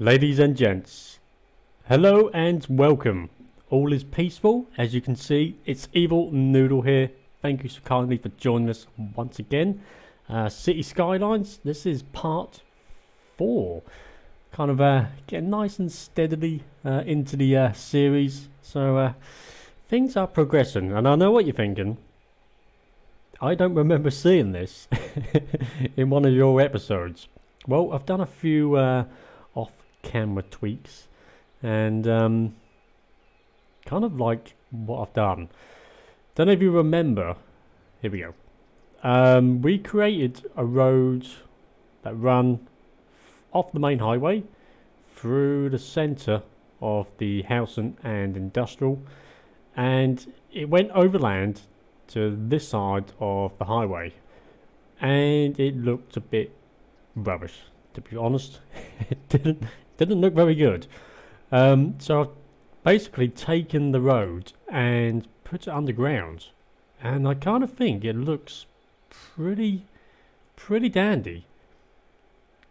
Ladies and gents, hello and welcome. All is peaceful, as you can see. It's Evil Noodle here. Thank you so kindly for joining us once again. City Skylines, this is part 4. Kind of getting nice and steadily into the series. So things are progressing, and I know what you're thinking. I don't remember seeing this in one of your episodes. Well, I've done a few off-camera tweaks, and kind of like what I've done. Don't know if you remember. Here we go. We created a road that ran off the main highway through the centre of the housing and industrial, and it went overland to this side of the highway, and it looked a bit rubbish, to be honest. It didn't look very good. So I've basically taken the road and put it underground, and I kind of think it looks pretty dandy.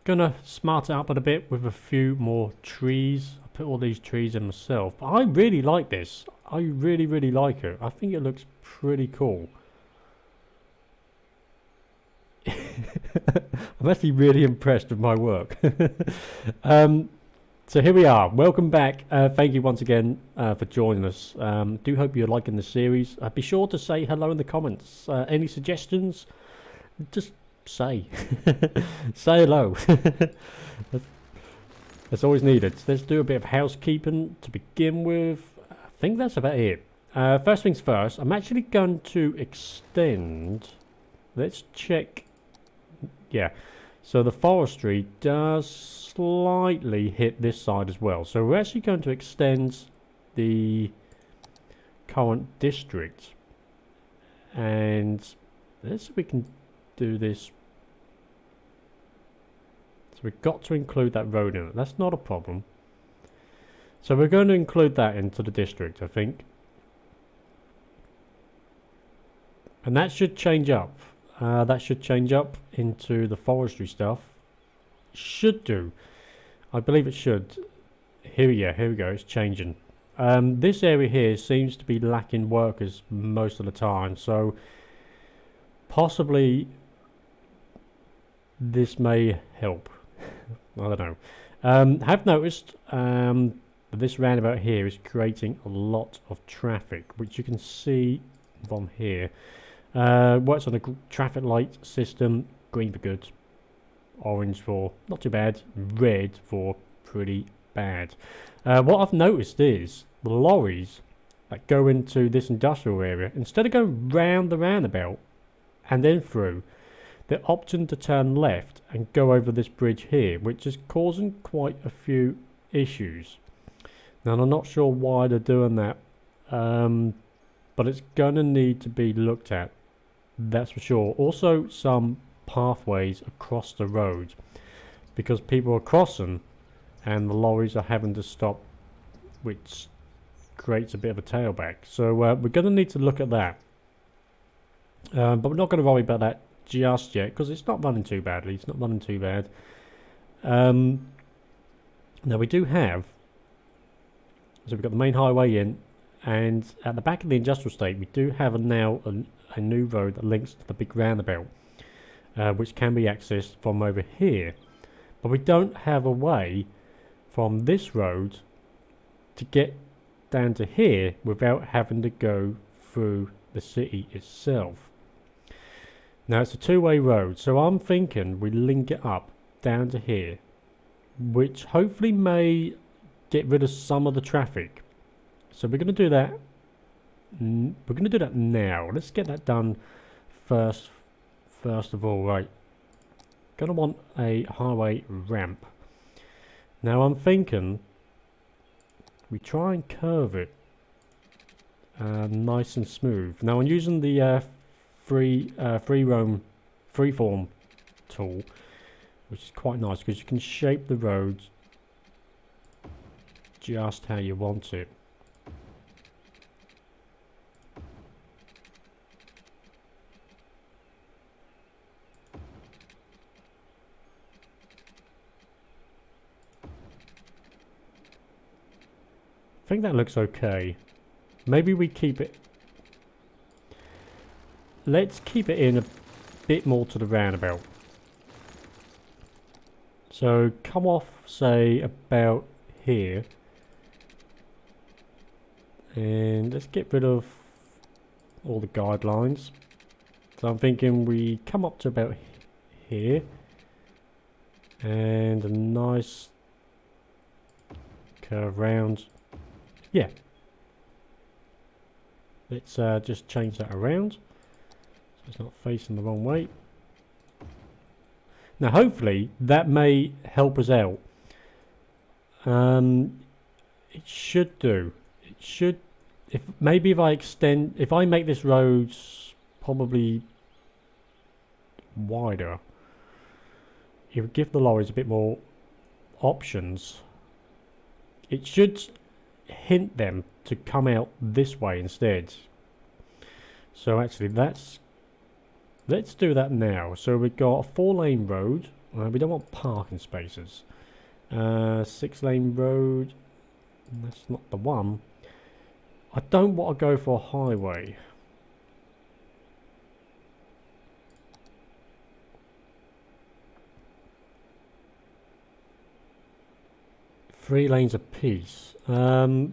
Gonna smart it up a bit with a few more trees. I put all these trees in myself, but I really like this. I really like it. I think it looks pretty cool. I'm actually really impressed with my work. So here we are. Welcome back. Thank you once again for joining us. Do hope you're liking the series. Be sure to say hello in the comments. Any suggestions? Just say. Say hello. That's always needed. Let's do a bit of housekeeping to begin with. I think that's about it. First things first, I'm actually going to extend. Let's check. Yeah, so the forestry does slightly hit this side as well. So we're actually going to extend the current district, and let's see if we can do this. So we've got to include that road in it. That's not a problem. So we're going to include that into the district, I think. And that should change up. That should change up into the forestry stuff. Should do. I believe it should. Here we go. It's changing. This area here seems to be lacking workers most of the time. So possibly this may help. I don't know. Have noticed that this roundabout here is creating a lot of traffic, which you can see from here. Works on a traffic light system. Green for good, orange for not too bad, red for pretty bad. What I've noticed is the lorries that go into this industrial area, instead of going round the roundabout and then through, they're opting to turn left and go over this bridge here, which is causing quite a few issues. Now, I'm not sure why they're doing that, but it's going to need to be looked at, that's for sure. Also, some pathways across the road, because people are crossing and the lorries are having to stop, which creates a bit of a tailback. So we're going to need to look at that, but we're not going to worry about that just yet, because it's not running too badly. It's not running too bad. Now we do have, so we've got the main highway in, and at the back of the industrial estate we do have a new road that links to the big roundabout, which can be accessed from over here, but we don't have a way from this road to get down to here without having to go through the city itself. Now it's a two-way road, so I'm thinking we link it up down to here, which hopefully may get rid of some of the traffic. So we're going to do that. We're going to do that now. Let's get that done first of all. Right, gonna want a highway ramp. Now I'm thinking we try and curve it nice and smooth. Now I'm using the freeform tool, which is quite nice because you can shape the road just how you want it. think that looks okay. Maybe we keep it... Let's keep it in a bit more to the roundabout. So come off, say, about here. And let's get rid of all the guidelines. So I'm thinking we come up to about here. And a nice curve round. Yeah. Let's just change that around. So it's not facing the wrong way. Now hopefully that may help us out. It should do. It should. If I make this road probably wider, it would give the lorries a bit more options. It should hint them to come out this way instead. So actually let's do that now. So we've got a 4-lane road. We don't want parking spaces. 6-lane road. That's not the one. I don't want to go for a highway. Three lanes apiece. Let's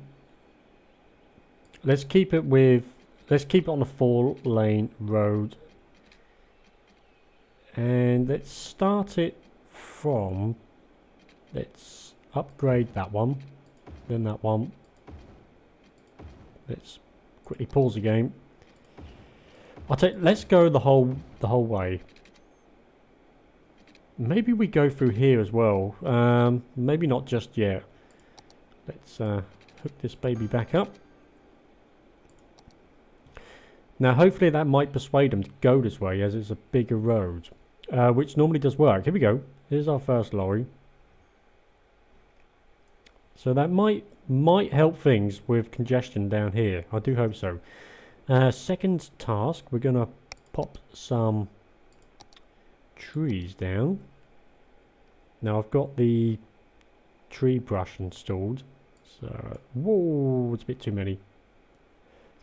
keep it on a 4-lane road. And let's start it from, let's upgrade that one, then that one. Let's quickly pause the game. Let's go the whole way. Maybe we go through here as well. Maybe not just yet. Let's hook this baby back up. Now hopefully that might persuade them to go this way, as it's a bigger road. Which normally does work. Here we go. Here's our first lorry. So that might help things with congestion down here. I do hope so. Second task, we're going to pop some trees down. Now I've got the tree brush installed. So, whoa, it's a bit too many.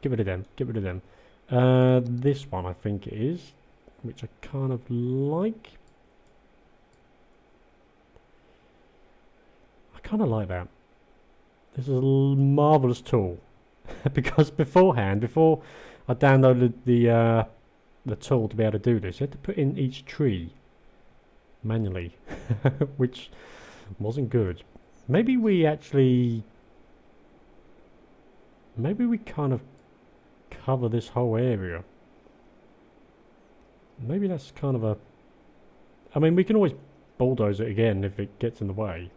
Get rid of them. Get rid of them. This one I think it is, which I kind of like. I kind of like that. This is a marvelous tool. Because before I downloaded the tool to be able to do this, you had to put in each tree manually, which wasn't good. Maybe we kind of cover this whole area. Maybe that's kind of I mean, we can always bulldoze it again if it gets in the way.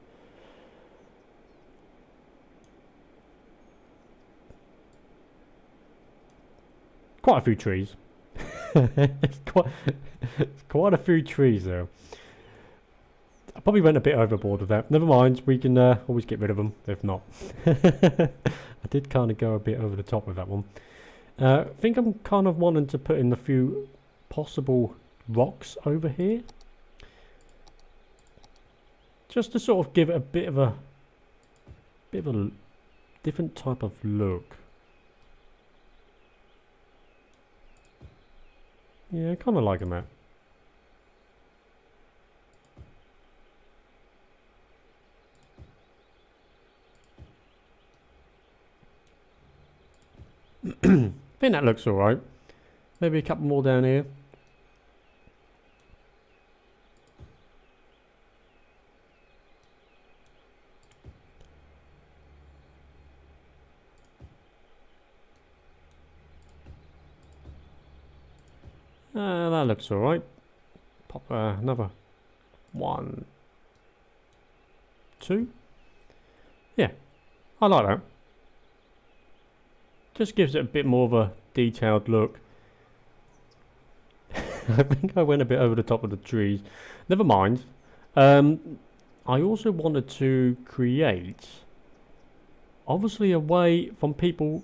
Quite a few trees. it's quite a few trees though. I probably went a bit overboard with that. Never mind, we can always get rid of them if not. I did kind of go a bit over the top with that one. I think I'm kind of wanting to put in a few possible rocks over here. Just to sort of give it a bit of a different type of look. Yeah, kind of liking that. I think that looks alright. Maybe a couple more down here. That looks alright. Pop another 1, 2. Yeah, I like that. Just gives it a bit more of a detailed look. I think I went a bit over the top of the trees. Never mind. I also wanted to create, obviously, a way from people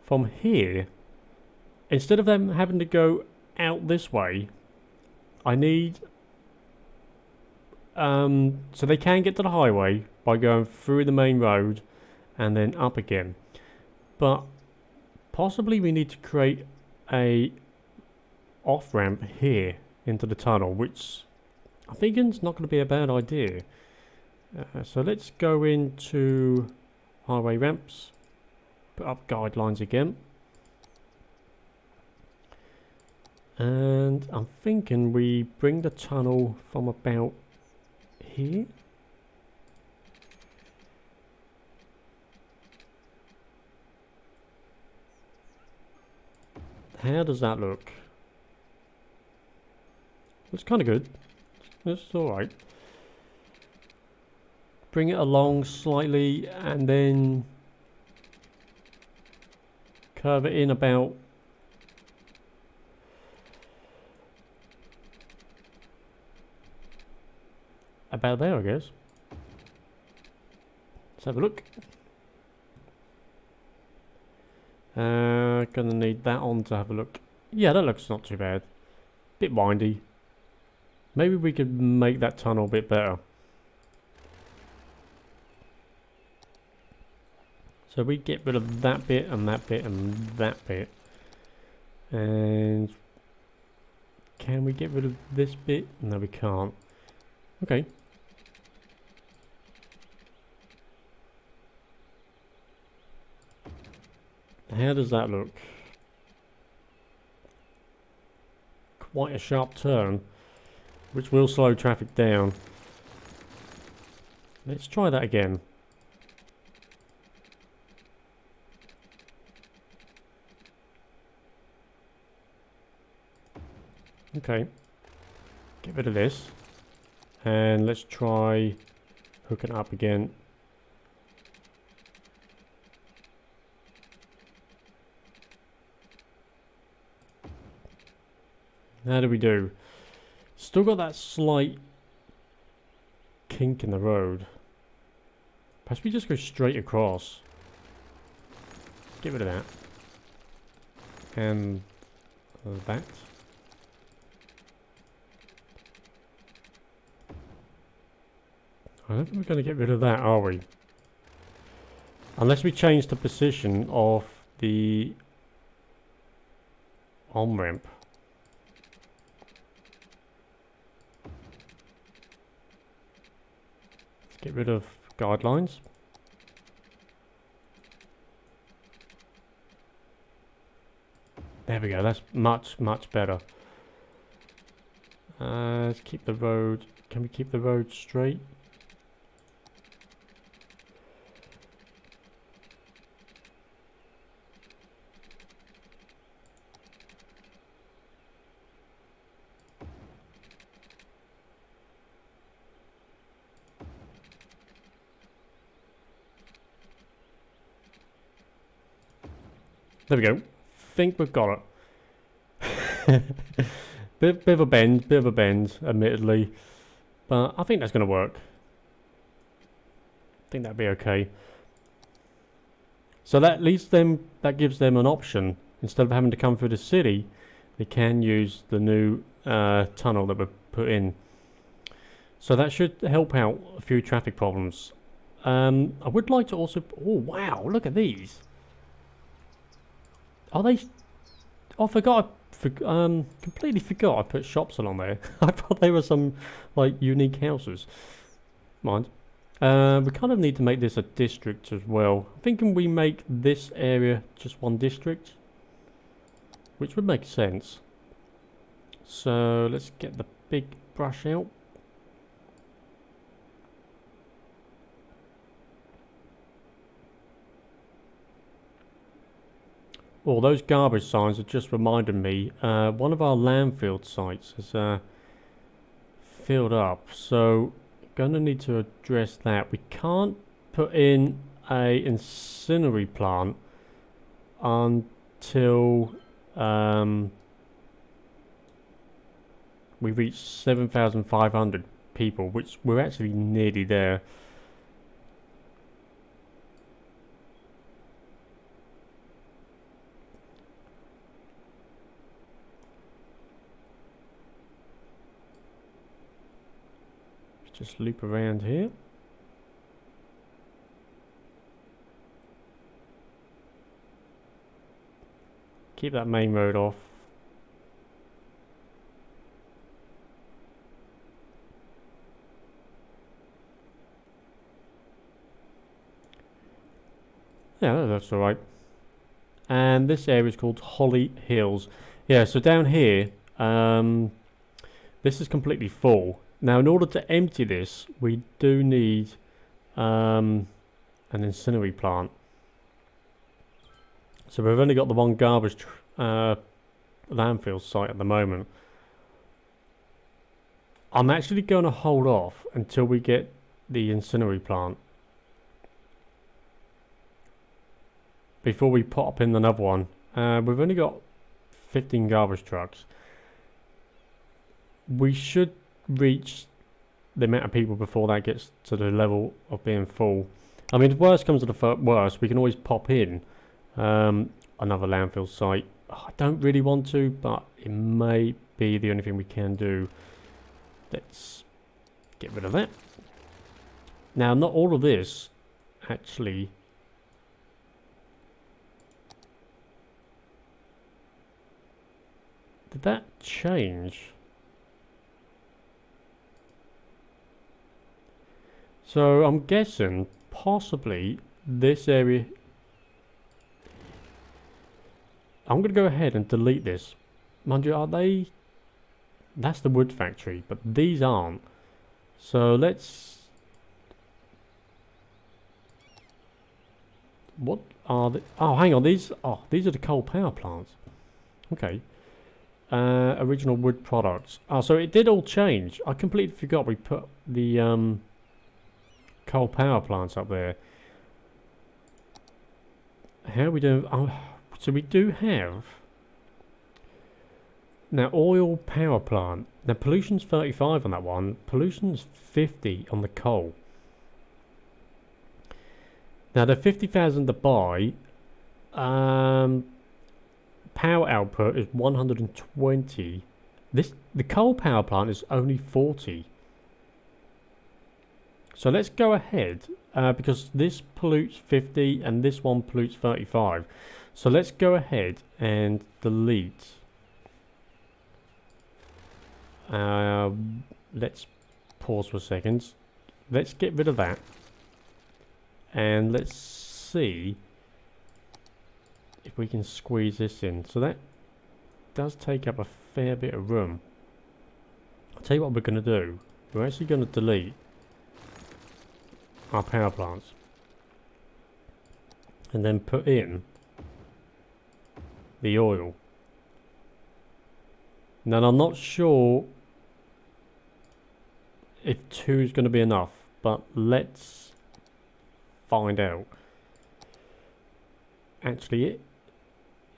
from here. Instead of them having to go out this way, I need so they can get to the highway by going through the main road and then up again. But possibly we need to create a off-ramp here into the tunnel, which I think is not going to be a bad idea. So let's go into highway ramps, put up guidelines again, and I'm thinking we bring the tunnel from about here. How does that look? Looks kind of good. It's alright. Bring it along slightly and then curve it in about there, I guess. Let's have a look. Gonna need that on to have a look. Yeah, that looks not too bad. Bit windy. Maybe we could make that tunnel a bit better. So we get rid of that bit and that bit and that bit. And can we get rid of this bit? No, we can't. Okay. How does that look? Quite a sharp turn, which will slow traffic down. Let's try that again. Okay. Get rid of this. And let's try hooking it up again. How do we do? Still got that slight kink in the road. Perhaps we just go straight across. Get rid of that. And that. I don't think we're going to get rid of that, are we? Unless we change the position of the on-ramp. Let's get rid of guidelines. There we go, that's much, much better. Let's keep the road. Can we keep the road straight? There we go. Think we've got it. bit of a bend, admittedly, but I think that's going to work. I think that'd be okay. So that leaves them. That gives them an option. Instead of having to come through the city, they can use the new tunnel that we've put in. So that should help out a few traffic problems. I would like to also. Oh wow! Look at these. Are they? Oh, I forgot. Completely forgot I put shops along there. I thought they were some like unique houses. Mind. We kind of need to make this a district as well. I'm thinking we make this area just one district, which would make sense. So let's get the big brush out. Oh, those garbage signs have just reminded me. One of our landfill sites has filled up, so gonna need to address that. We can't put in a incinerary plant until we reach 7,500 people, which we're actually nearly there. Just loop around here. keep that main road off. Yeah, that's alright. And this area is called Holly Hills. Yeah, so down here, this is completely full. Now, in order to empty this, we do need an incendiary plant. So we've only got the one garbage landfill site at the moment. I'm actually going to hold off until we get the incendiary plant before we put up in another one. We've only got 15 garbage trucks. We should reach the amount of people before that gets to the level of being full. I mean, if worst comes to the worst, we can always pop in another landfill site. I don't really want to, but it may be the only thing we can do. Let's get rid of that. Now, not all of this actually... Did that change? So I'm guessing possibly this area... I'm going to go ahead and delete this. Mind you, are they... That's the wood factory, but these aren't. So let's... What are the... Oh, hang on, these are the coal power plants. Okay. Original wood products. Oh, so it did all change. I completely forgot we put the coal power plants up there. How are we doing? Oh, so we do have now oil power plant. Now pollution's 35 on that one. Pollution's 50 on the coal. Now the 50,000 to buy. Power output is 120. The coal power plant is only 40. So let's go ahead because this pollutes 50 and this one pollutes 35. So let's go ahead and delete. Let's pause for a second. Let's get rid of that. And let's see if we can squeeze this in. So that does take up a fair bit of room. I'll tell you what we're going to do. We're actually going to delete our power plants and then put in the oil. Now I'm not sure if 2 is going to be enough, but let's find out. Actually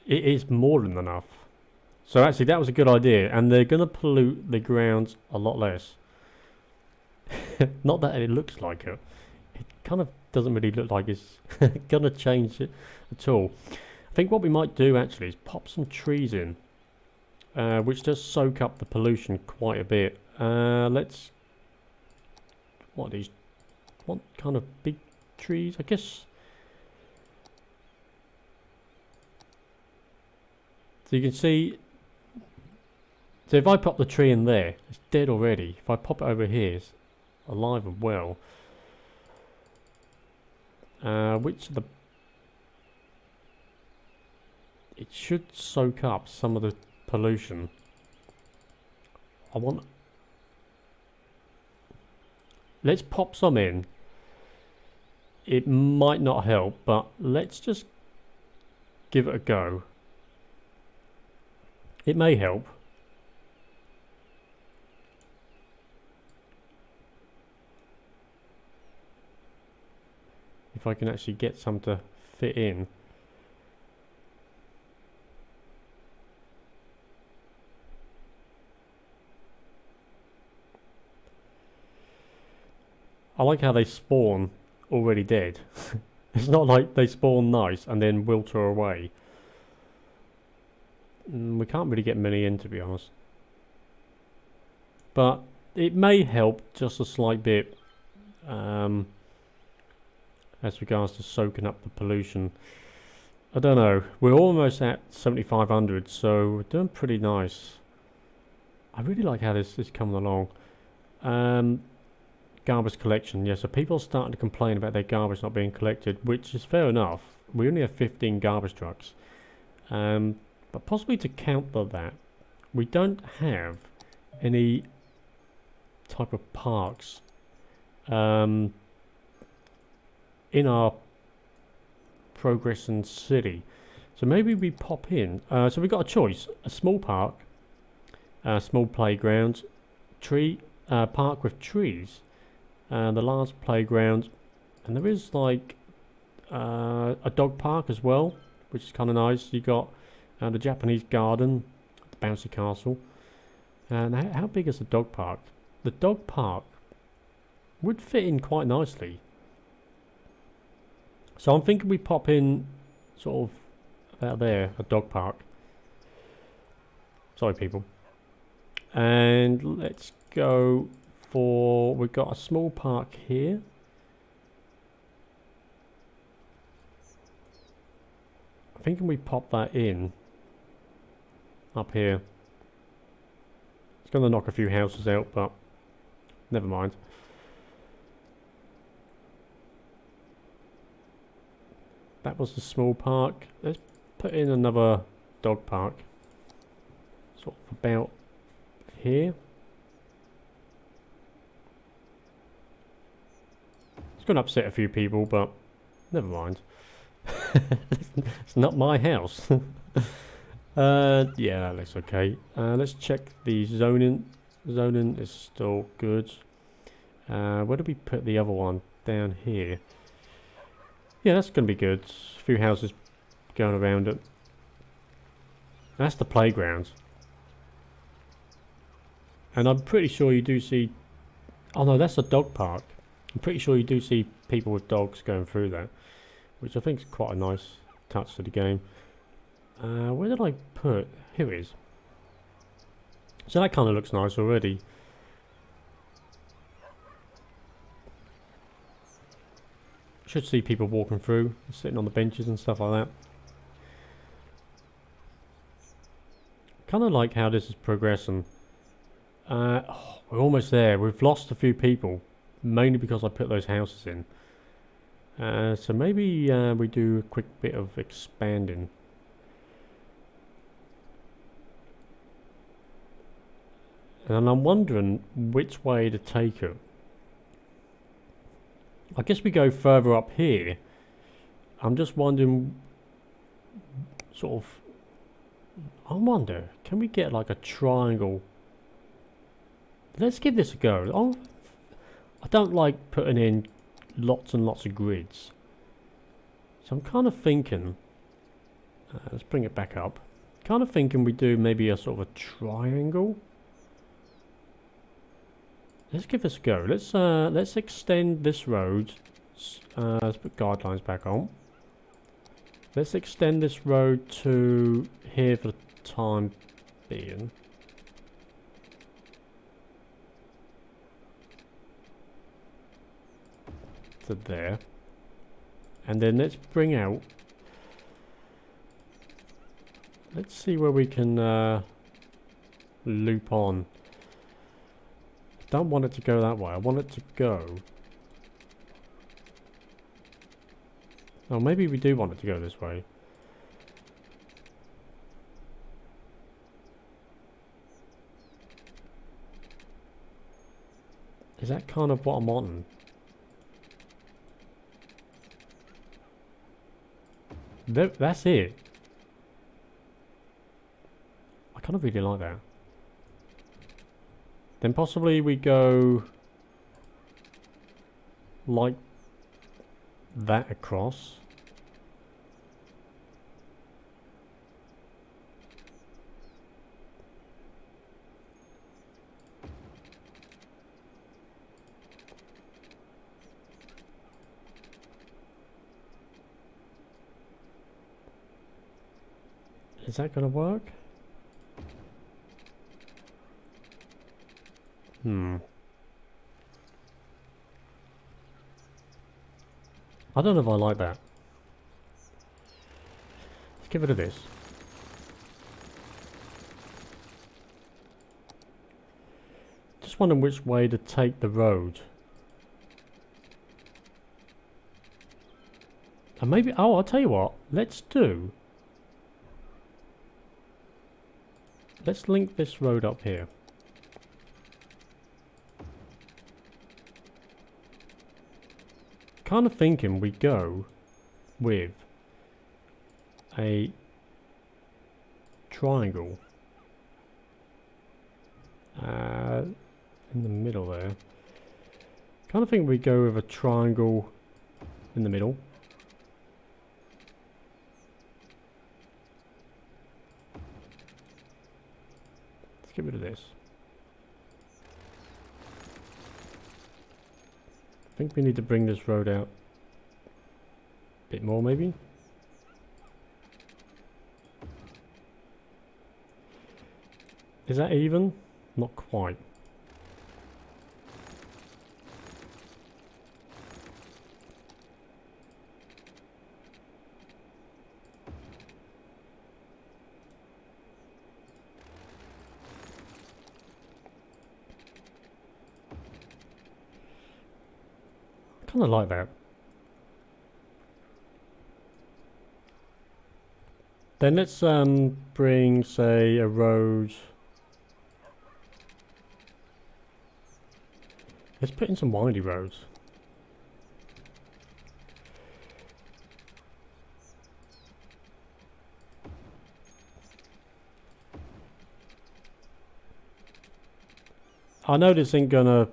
it is more than enough. So actually that was a good idea, and they're going to pollute the grounds a lot less. Not that it looks like it. It kind of doesn't really look like it's going to change it at all. I think what we might do actually is pop some trees in, which does soak up the pollution quite a bit. Let's... What are these? What kind of big trees? I guess... So you can see... So if I pop the tree in there, it's dead already. If I pop it over here, it's alive and well. Which of the... It should soak up some of the pollution. I want... Let's pop some in. It might not help, but let's just give it a go. It may help. If I can actually get some to fit in. I like how they spawn already dead. It's not like they spawn nice and then wilter away. We can't really get many in, to be honest. But it may help just a slight bit as regards to soaking up the pollution. I don't know. We're almost at 7,500, so we're doing pretty nice. I really like how this is coming along. Garbage collection. Yeah, so people are starting to complain about their garbage not being collected, which is fair enough. We only have 15 garbage trucks. But possibly to counter that, we don't have any type of parks in our progressing city. So maybe we pop in. So we've got a choice: a small park, a small playground, park with trees, the large playground, and there is like a dog park as well, which is kind of nice. You got the Japanese garden, the bouncy castle. And how big is the dog park? The dog park would fit in quite nicely. So I'm thinking we pop in sort of about there, a dog park. Sorry, people. And let's go for, we've got a small park here. I'm thinking we pop that in up here. It's going to knock a few houses out, but never mind. That was the small park. Let's put in another dog park. Sort of about here. It's going to upset a few people, but never mind. It's not my house. Yeah, that looks okay. Let's check the zoning. Zoning is still good. Where do we put the other one? Down here. Yeah, that's going to be good. A few houses going around it. That's the playground. And I'm pretty sure you do see... Oh no, that's a dog park. I'm pretty sure you do see people with dogs going through that, which I think is quite a nice touch to the game. Where did I put? Here it is. So that kind of looks nice already. Should see people walking through, sitting on the benches and stuff like that. Kind of like how this is progressing. Oh, we're almost there. We've lost a few people, mainly because I put those houses in. So maybe we do a quick bit of expanding. And I'm wondering which way to take it. I guess we go further up here. I'm just wondering, sort of, I wonder, can we get like a triangle? Let's give this a go. I don't like putting in lots and lots of grids. So I'm kind of thinking, let's bring it back up. Kind of thinking we do maybe a sort of a triangle. Let's give this a go. Let's extend this road. Let's put guidelines back on. Let's extend this road to here for the time being. To there. And then let's bring out. Let's see where we can loop on. Don't want it to go that way. I want it to go. Oh, maybe we do want it to go this way. Is that kind of what I'm wanting? That's it. I kind of really like that. Then possibly we go like that across. Is that going to work? I don't know if I like that. get rid of this. Just wondering which way to take the road. And maybe, oh, I'll tell you what, let's link this road up here. Kind of thinking we go with a triangle in the middle there. Kind of think we go with a triangle in the middle. Let's get rid of this. I think we need to bring this road out a bit more, maybe. Is that even? Not quite. Kind of like that. Then let's bring, say, a road. Let's put in some windy roads. I know this ain't gonna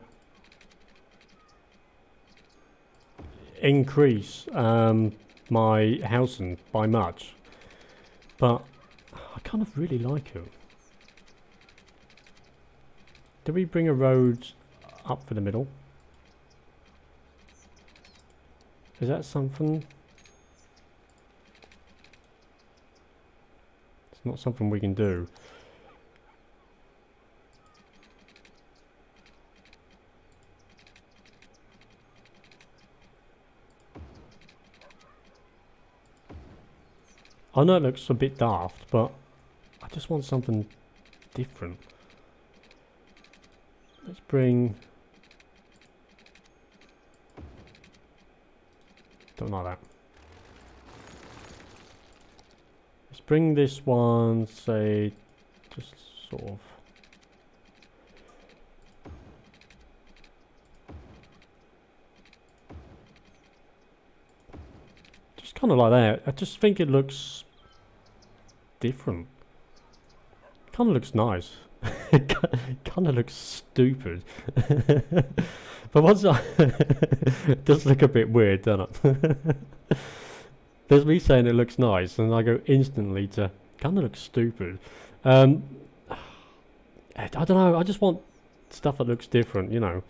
increase my housing by much, but I kind of really like it. Do we bring a road up for the middle? Is that something? It's not something we can do. I know it looks a bit daft, but I just want something different. Let's bring... Don't like that. Let's bring this one, say, just sort of... Just kind of like that. I just think it looks different. Kind of looks nice. It kind of looks stupid. But once it does look a bit weird, doesn't it? There's me saying it looks nice, and I go instantly to kind of looks stupid. I don't know. I just want stuff that looks different, you know.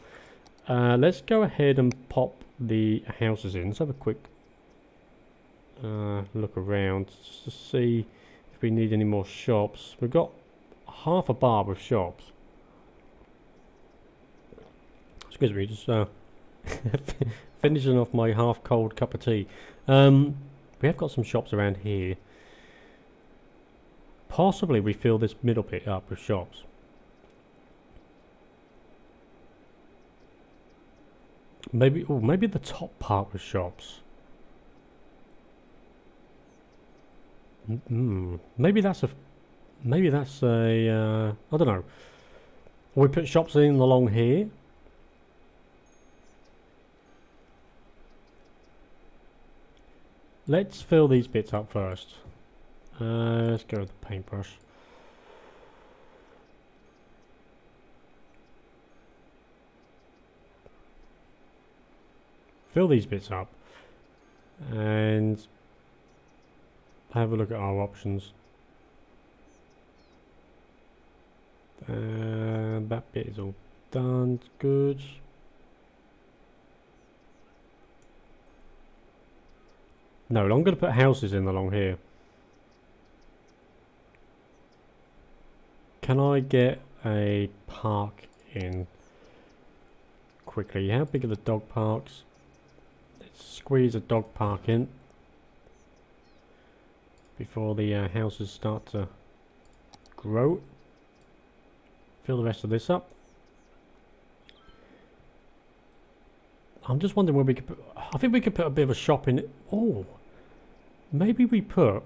Let's go ahead and pop the houses in. Let's have a quick look around just to see if we need any more shops. We've got half a bar with shops. Excuse me, just finishing off my half cold cup of tea. We have got some shops around here. Possibly we fill this middle bit up with shops. Maybe, oh, maybe the top part with shops. Maybe that's a I don't know. We put shops in along here. Let's fill these bits up first. Let's go with the paintbrush. Fill these bits up and have a look at our options. That bit is all done. Good. No, I'm going to put houses in along here. Can I get a park in quickly? How big are the dog parks? Let's squeeze a dog park in. before the houses start to grow. Fill the rest of this up. I'm just wondering where we could put... I think we could put a bit of a shop in it. Oh, maybe we put...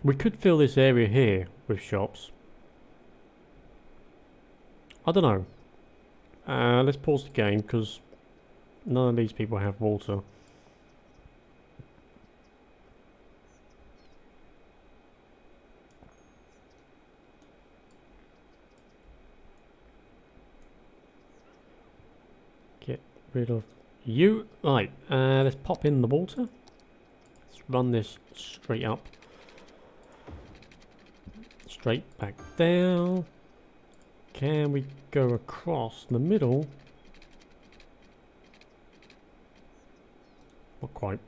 we could fill this area here with shops. I don't know. Let's pause the game because none of these people have water. Get rid of you. Right, let's pop in the water. Let's run this straight up. Straight back down. Can we go across the middle? Not quite.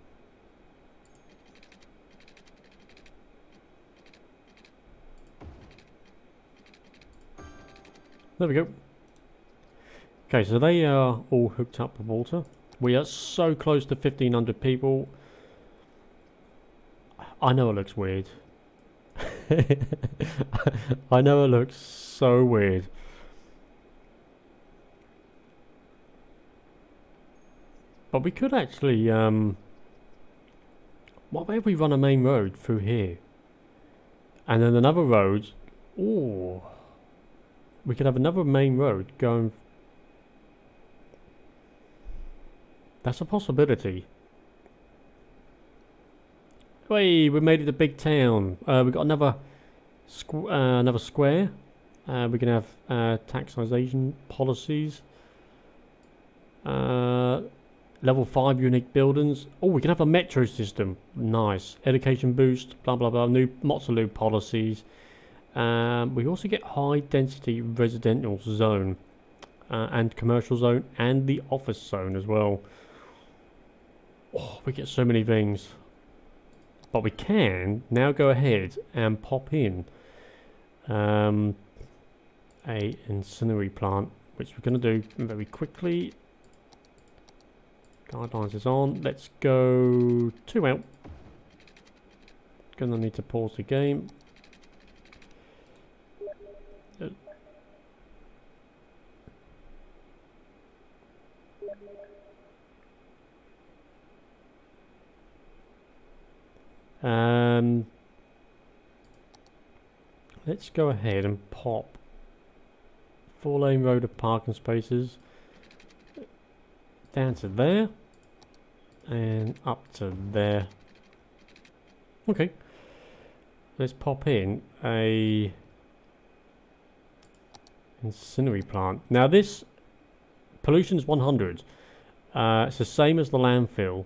There we go. Okay, so they are all hooked up with water. We are so close to 1,500 people. I know it looks weird. I know it looks so weird. But we could actually, what if we run a main road through here? And then another road, oh, we could have another main road going. That's a possibility. Hey, we made it a big town. We've got another square. We can have taxation policies. Level 5 unique buildings. Oh, we can have a metro system. Nice. Education boost. Blah blah blah. New Motsaloo policies. We also get high density residential zone and commercial zone and the office zone as well. Oh, we get so many things. But we can now go ahead and pop in a incendiary plant, which we're going to do very quickly. Guidelines is on. Let's go 2 out. Gonna need to pause the game. Let's go ahead and pop 4-lane road of parking spaces down to there and up to there. Okay, let's pop in a incendiary plant. Now this pollution is 100. It's the same as the landfill.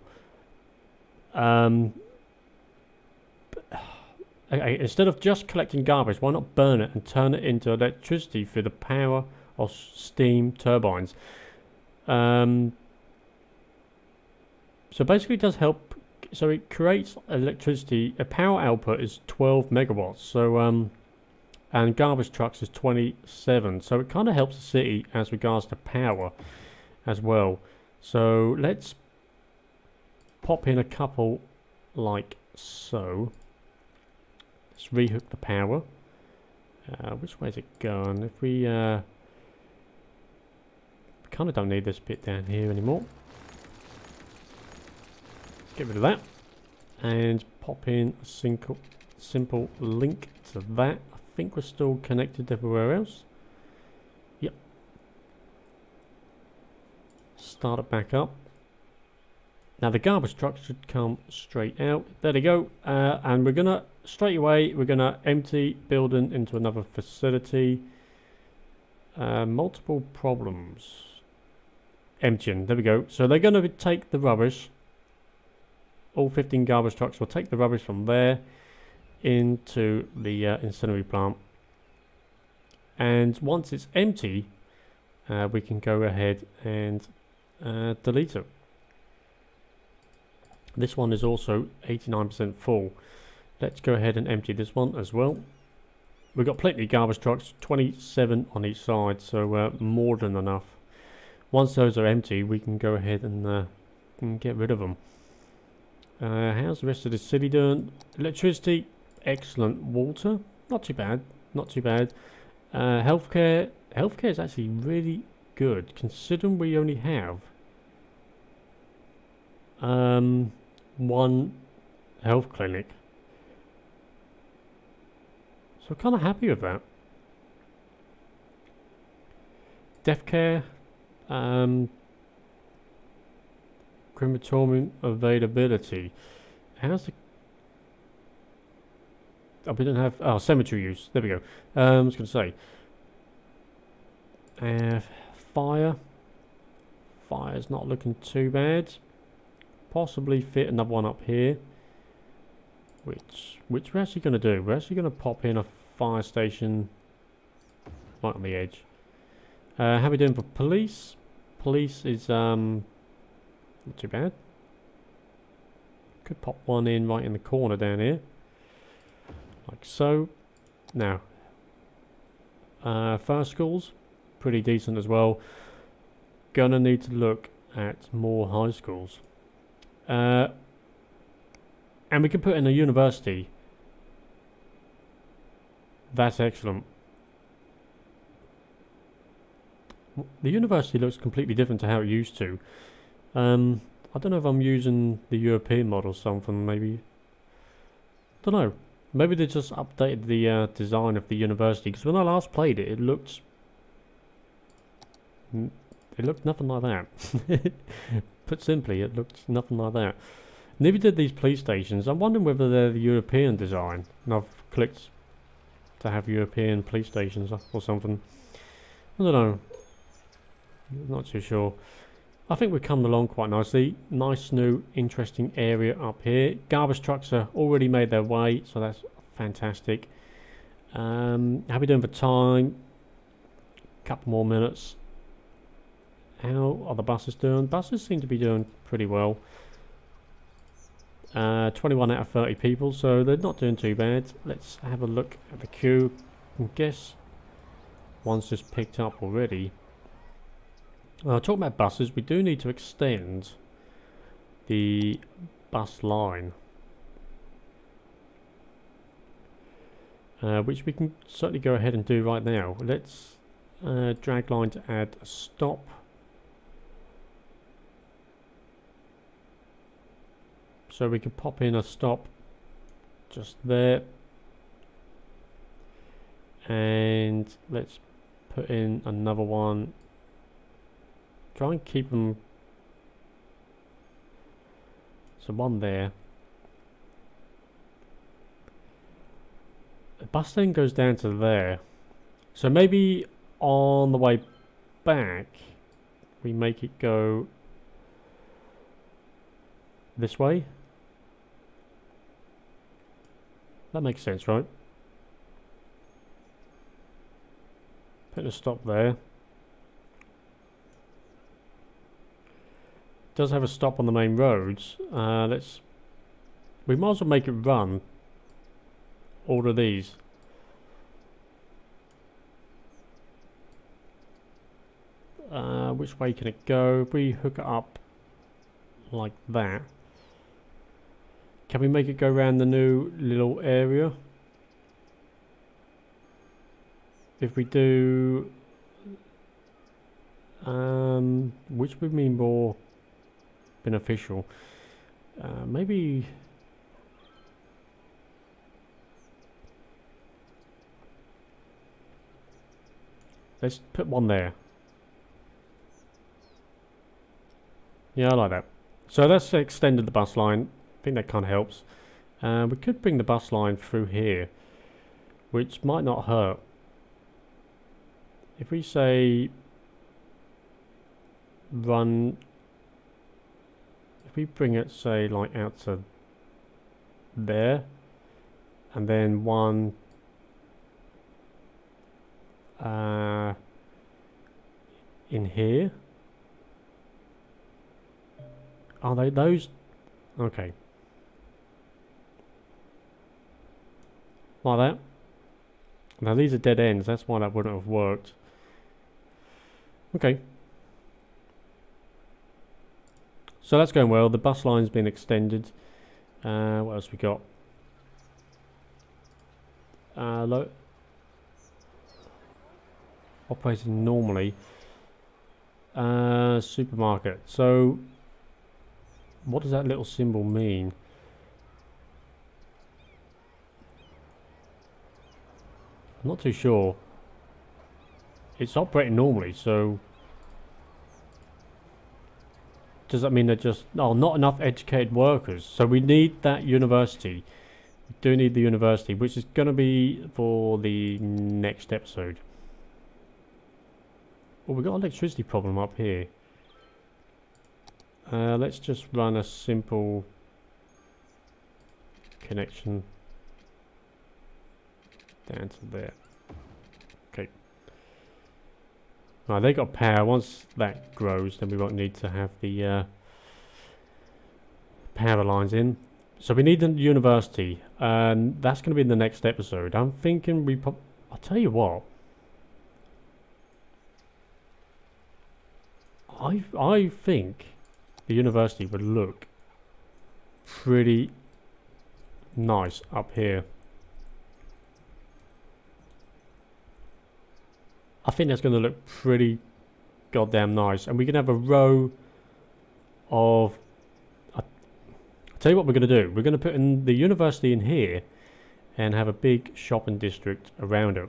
Okay, instead of just collecting garbage, why not burn it and turn it into electricity through the power of steam turbines? So basically it does help. So it creates electricity. A power output is 12 megawatts. So and garbage trucks is 27. So it kind of helps the city as regards to power as well. So let's pop in a couple like so. Let's rehook the power. Which way is it going? If we kind of don't need this bit down here anymore. Get rid of that and pop in a simple link to that. I think we're still connected everywhere else. Yep. Start it back up. Now the garbage truck should come straight out. There they go. And we're gonna straight away empty building into another facility. Multiple problems. Emptying. There we go. So they're gonna take the rubbish. All 15 garbage trucks will take the rubbish from there into the incendiary plant. And once it's empty, we can go ahead and delete it. This one is also 89% full. Let's go ahead and empty this one as well. We've got plenty of garbage trucks, 27 on each side, so more than enough. Once those are empty, we can go ahead and get rid of them. How's the rest of the city doing? Electricity, excellent. Water, not too bad, not too bad. Healthcare is actually really good, considering we only have one health clinic. So kind of happy with that. Death care, crematorium availability. How's the... Oh, we don't have... Oh, cemetery use. There we go. I was going to say. Fire. Fire's not looking too bad. Possibly fit another one up here. Which we're actually going to do. We're actually going to pop in a fire station right on the edge. How are we doing for police? Police is not too bad. Could pop one in right in the corner down here, like so. Now, fire schools, pretty decent as well. Gonna need to look at more high schools. And we can put in a university. That's excellent. The university looks completely different to how it used to. I don't know if I'm using the European model or something, maybe. Don't know. Maybe they just updated the design of the university, because when I last played it, it looked nothing like that. Put simply, it looked nothing like that. Neither did these police stations. I'm wondering whether they're the European design. And I've clicked to have European police stations or something. I don't know. Not too sure. I think we're coming along quite nicely. Nice new interesting area up here. Garbage trucks are already made their way, so that's fantastic. How are we doing for time? Couple more minutes. How are the buses doing? Buses seem to be doing pretty well. 21 out of 30 people, so they're not doing too bad. Let's have a look at the queue. I guess one's just picked up already. Talking about buses, we do need to extend the bus line, which we can certainly go ahead and do right now. Let's drag line to add a stop. So we can pop in a stop just there, and let's put in another one. Try and keep them. So one there. The bus then goes down to there. So maybe on the way back we make it go this way. That makes sense, right? Put a stop there. Does have a stop on the main roads. We might as well make it run all of these. Which way can it go? If we hook it up like that, can we make it go around the new little area? If we do, which would mean more beneficial? Maybe let's put one there. Yeah, I like that. So that's extended the bus line. I think that kind of helps. We could bring the bus line through here, which might not hurt. If we say run, if we bring it, say, like out to there, and then one in here. Are they those? Okay. Like that. Now these are dead ends, that's why that wouldn't have worked. Okay. So that's going well. The bus line's been extended. What else we got? Operating normally. Supermarket. So what does that little symbol mean? I'm not too sure. It's operating normally, so does that mean they're just not enough educated workers? So we need that university. We do need the university, which is going to be for the next episode. Well, we've got an electricity problem up here. Let's just run a simple connection down to there. Okay. Right, they got power. Once that grows, then we won't need to have the power lines in. So we need the university, and that's going to be in the next episode. I'm thinking I'll tell you what. I think the university would look pretty nice up here. I think that's going to look pretty goddamn nice, and we can have a row of. I'll tell you what we're going to do. We're going to put in the university in here, and have a big shopping district around it.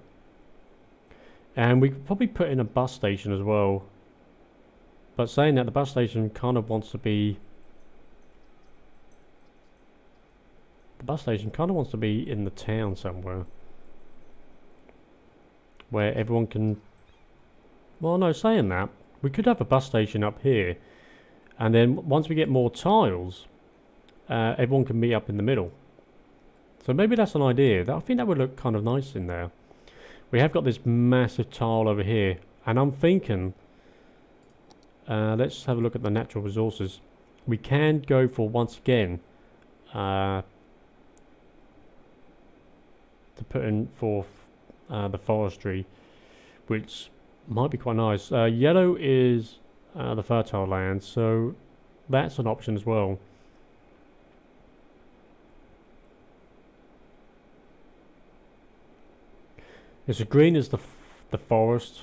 And we could probably put in a bus station as well. But saying that, the bus station kind of wants to be. The bus station kind of wants to be in the town somewhere, where everyone can. Well, no, saying that, we could have a bus station up here, and then once we get more tiles, everyone can meet up in the middle. So maybe that's an idea. I think that would look kind of nice in there. We have got this massive tile over here, and I'm thinking, let's have a look at the natural resources. We can go for, once again, to put in for the forestry, which might be quite nice. Yellow is the fertile land, so that's an option as well. So green is the forest.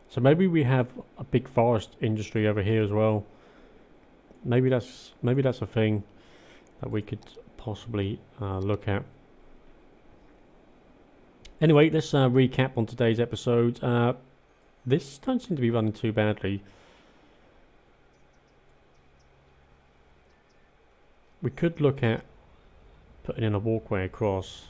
So maybe we have a big forest industry over here as well. Maybe that's a thing that we could possibly look at. Anyway, let's recap on today's episode. This don't seem to be running too badly. We could look at putting in a walkway across.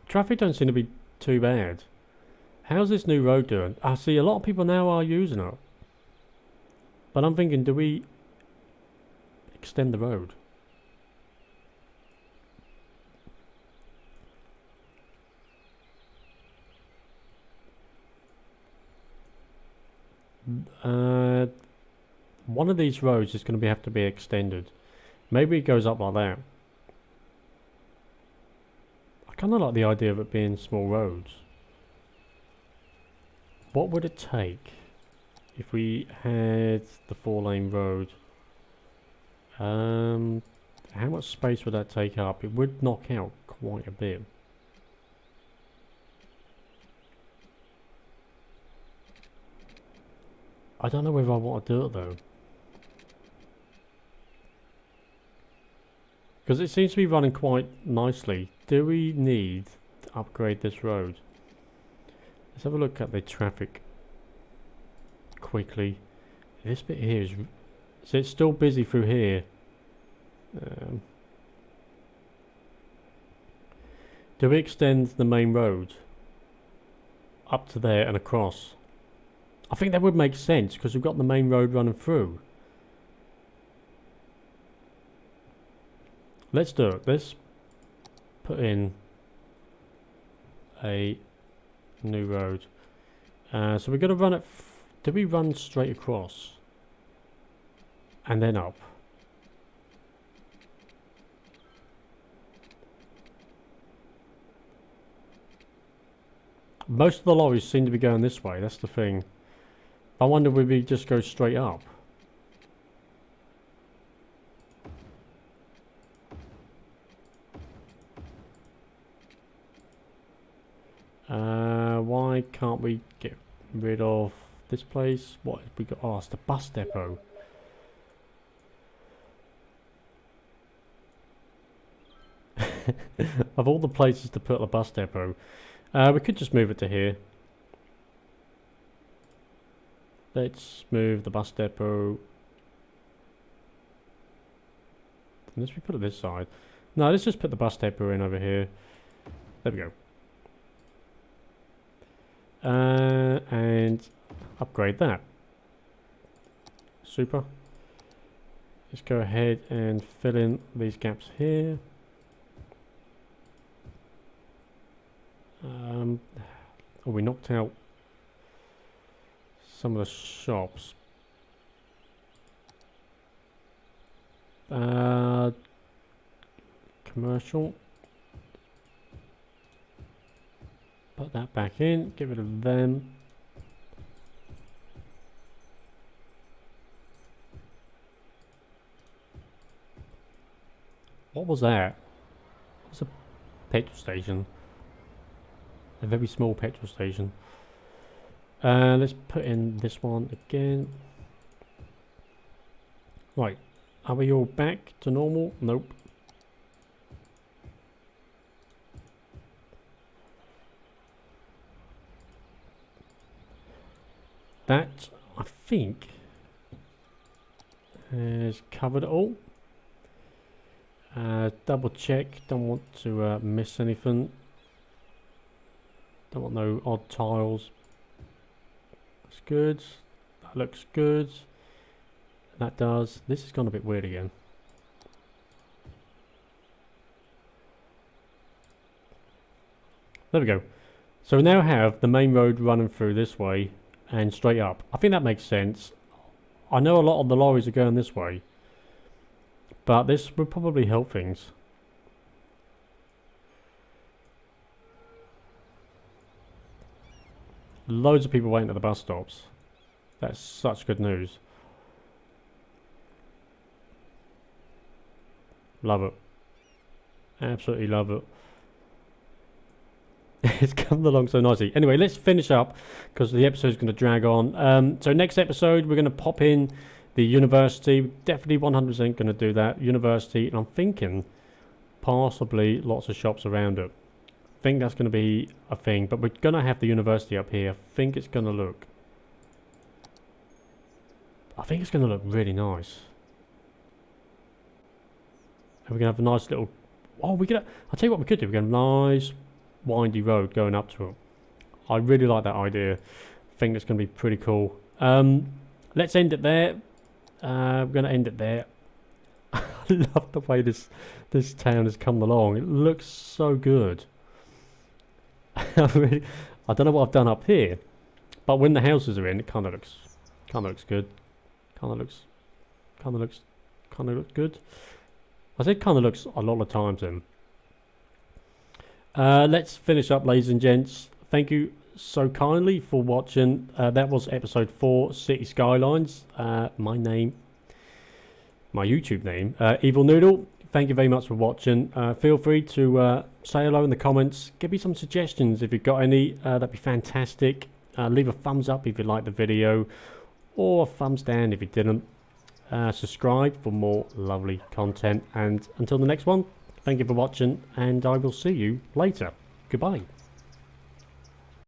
Traffic don't seem to be too bad. How's this new road doing? I see a lot of people now are using it. But I'm thinking, do we extend the road? One of these roads is going to have to be extended. Maybe it goes up like that. I kind of like the idea of it being small roads. What would it take if we had the 4-lane road? How much space would that take up? It would knock out quite a bit. I don't know whether I want to do it though. Because it seems to be running quite nicely. Do we need to upgrade this road? Let's have a look at the traffic quickly. This bit here is... So it's still busy through here. Do we extend the main road up to there and across? I think that would make sense because we've got the main road running through. Let's do it. Let's put in a new road. So we're going to run it. Do we run straight across? And then up? Most of the lorries seem to be going this way, that's the thing. I wonder if we just go straight up. Why can't we get rid of this place? What have we got? Oh, it's the bus depot. Of all the places to put the bus depot, we could just move it to here. Let's move the bus depot. Unless we put it this side. No, let's just put the bus depot in over here. There we go. And upgrade that. Super. Let's go ahead and fill in these gaps here. Oh, we knocked out some of the shops. Commercial. Put that back in, get rid of them. What was that? It's a petrol station. A very small petrol station. Let's put in this one again. Right, are we all back to normal? Nope. That, I think, has covered it all. Double check, don't want to miss anything. Don't want no odd tiles. That's good. That looks good. That does. This has gone a bit weird again. There we go. So we now have the main road running through this way and straight up. I think that makes sense. I know a lot of the lorries are going this way, but this will probably help things. Loads of people waiting at the bus stops. That's such good news. Love it. Absolutely love it. It's coming along so nicely. Anyway, let's finish up because the episode's going to drag on. So next episode, we're going to pop in the university. Definitely 100% going to do that. University, and I'm thinking possibly lots of shops around it. I think that's going to be a thing, but we're going to have the university up here. I think it's going to look really nice. And we're going to have a nice little... Oh, I'll tell you what we could do. We're going to have a nice windy road going up to it. I really like that idea. I think it's going to be pretty cool. Let's end it there. We're going to end it there. I love the way this town has come along. It looks so good. I don't know what I've done up here, but when the houses are in, it kind of looks good. Kind of looks good. I said kind of looks a lot of times in. Let's finish up, ladies and gents. Thank you so kindly for watching. That was episode 4, City Skylines. My YouTube name, Evil Noodle. Thank you very much for watching. Feel free to say hello in the comments. Give me some suggestions if you've got any. That'd be fantastic. Leave a thumbs up if you liked the video, or a thumbs down if you didn't. Subscribe for more lovely content. And until the next one, thank you for watching, and I will see you later. Goodbye.